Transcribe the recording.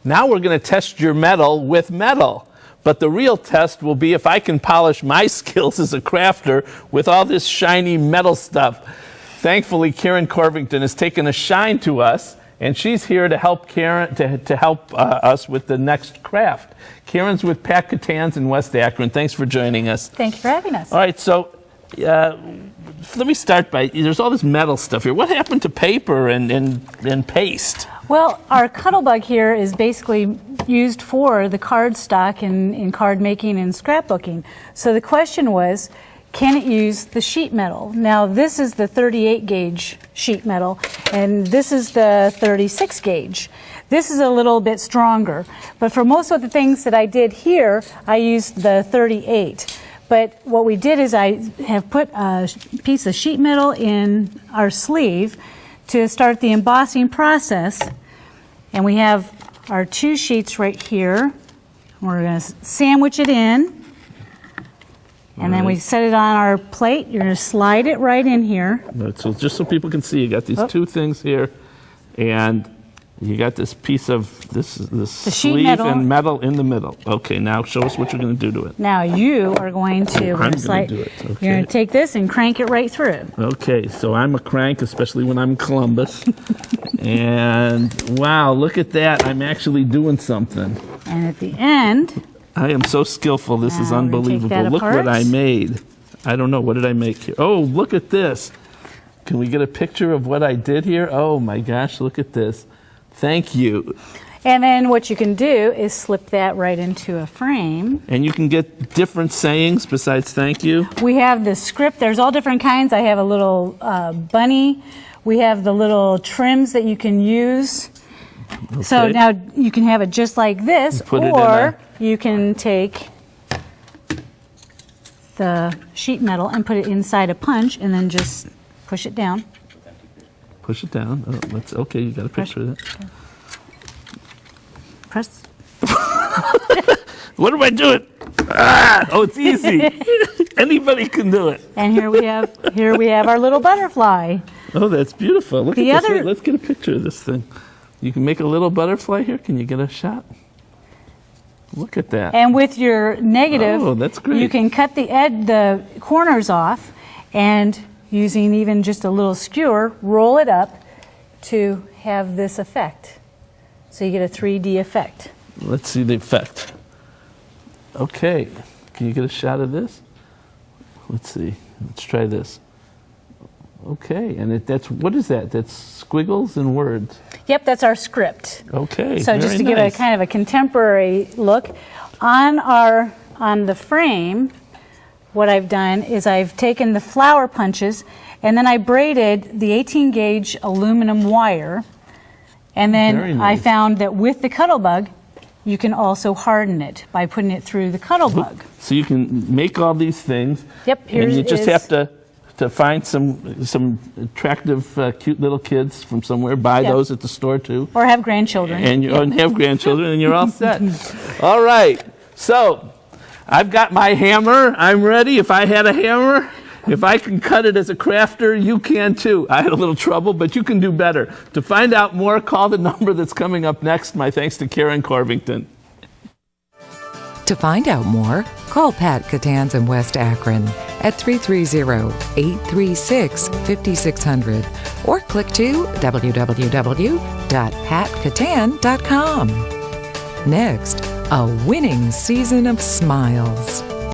Now we're going to test your metal with metal. But the real test will be if I can polish my skills as a crafter with all this shiny metal stuff. Thankfully, Karen Corvington has taken a shine to us, and she's here to help Karen to help us with the next craft. Karen's with Pat Catans in West Akron. Thanks for joining us. Thank you for having us. All right, so let me start by, there's all this metal stuff here. What happened to paper and paste? Well, our Cuttlebug here is basically used for the card stock in card making and scrapbooking. So the question was, can it use the sheet metal? Now this is the 38 gauge sheet metal, and this is the 36 gauge. This is a little bit stronger, but for most of the things that I did here, I used the 38. But what we did is I have put a piece of sheet metal in our sleeve to start the embossing process. And we have our two sheets right here. We're going to sandwich it in. And then we set it on our plate. You're going to slide it right in here. So just so people can see, you got these two things here, and you got this piece of this sleeve metal. And metal in the middle. Okay, now show us what you're going to do to it. Now you are going to I'm going to do it. Okay. You're going to take this and crank it right through. Okay, so I'm a crank, especially when I'm in Columbus. And wow, look at that. I'm actually doing something. And at the end, I am so skillful. This is now we're gonna take unbelievable. that Look apart. what I made. I don't know. What did I make here? Oh, look at this. Can we get a picture of what I did here? Oh my gosh, look at this. Thank you. and then what you can do is slip that right into a frame. And you can get different sayings besides thank you. We have the script. There's all different kinds. I have a little bunny. We have the little trims that you can use. Okay. So now you can have it just like this, Put it in or you can take the sheet metal and put it inside a punch and then just push it down. Push it down. Oh, let's. Okay, you got a picture of that. Press. What am I doing? Ah! Oh, it's easy. Anybody can do it. And here we have our little butterfly. Oh, that's beautiful. Look The at this. other- Wait, let's get a picture of this thing. You can make a little butterfly here. Can you get a shot? Look at that. And with your negative, Oh, that's great. you can cut the corners off, and using even just a little skewer, roll it up to have this effect. So you get a 3D effect. Let's see the effect. Okay. Can you get a shot of this? Let's see. Let's try this. Okay. And that's, what is that? That's squiggles and words. Yep, that's our script. Okay. So just very to give nice. a kind of a contemporary look, on the frame, what I've done is I've taken the flower punches and then I braided the 18 gauge aluminum wire, and Very then nice. I found that with the Cuttlebug you can also harden it by putting it through the Cuttlebug. So you can make all these things. Yep, here And you it just is. have to find some attractive, cute little kids from somewhere. Buy Yep. those at the store too. Or have grandchildren. And you and have grandchildren, and you're all set. All right. So I've got my hammer. I'm ready. If I had a hammer, if I can cut it as a crafter, you can too. I had a little trouble, but you can do better. To find out more, call the number that's coming up next. My thanks to Karen Corvington. To find out more, call Pat Catans in West Akron at 330-836-5600 or click to www.patcatan.com. Next, a winning season of smiles.